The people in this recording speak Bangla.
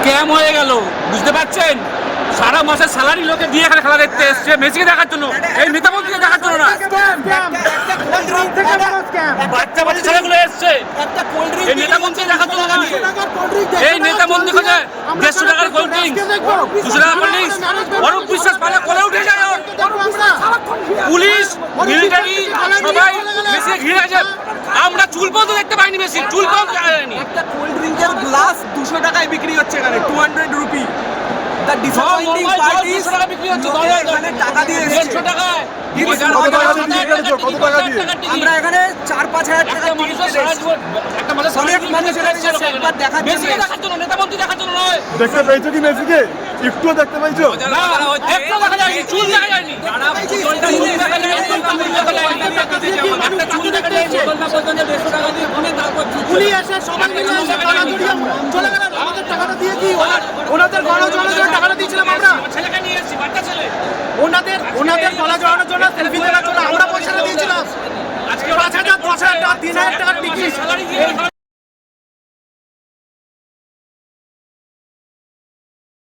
স্ক্যাম হয়ে গেল, বুঝতে পারছেন? সারা মাসের স্যালারি লোকে দিয়ে এখানে খেলা দেখতে এসছে, মেসিকে দেখার জন্য, এই নেতা মন্ত্রীকে দেখার জন্য না। বাচ্চা বাচ্চা ছেলেগুলো এসছে এই নেতা মন্ত্রী দেখার জন্য না। এই নেতা মন্ত্রী খোঁজে 150 টাকার কোল্ড ড্রিঙ্কস, 200 টাকার কোল্ড ড্রিঙ্কস, অরূপ বিশ্বাস পালে কোলে উঠে যায়। পুলিশ মিলিটারি সবাই মেসিকে ঘিরে আছে। আমরা চুল পর্যন্ত দেখতে পাইনি, মেসি চুল পর্যন্ত দেখা যায়নি। একটা কোল্ড ড্রিঙ্কের গ্লাস 200 টাকায় বিক্রি হচ্ছে এখানে, 200 rupee. The disappointing part is এখানে টাকা দিয়ে এসেছে। আমরা এখানে 4-5 হাজার টাকা টিকিট কেটেছি। অনেক মানুষের এসেছে একবার দেখার জন্য, নেতা মন্ত্রী দেখার জন্য নয়। দেখতে পেয়েছো কি মেসিকে? একটু দেখতে পেয়েছো? একটু দেখা যায়নি, চুল দেখা যায়নি। পুলিশ এসে সবাই মিলে এসে টাকা জড়িয়ে চলে গেল। আমাদের টাকাটা দিয়ে কি ওনাদের গলা জড়ানোর জন্য টাকাটা দিয়েছিলাম আমরা। ছেলেকে নিয়ে এসেছি, বাচ্চা ছেলে। ওনাদের গলা জড়ানোর জন্য সেলফি তোলার জন্য আমরা পয়সাটা দিয়েছিলাম। 5,000, 10,000 টাকা, 3,000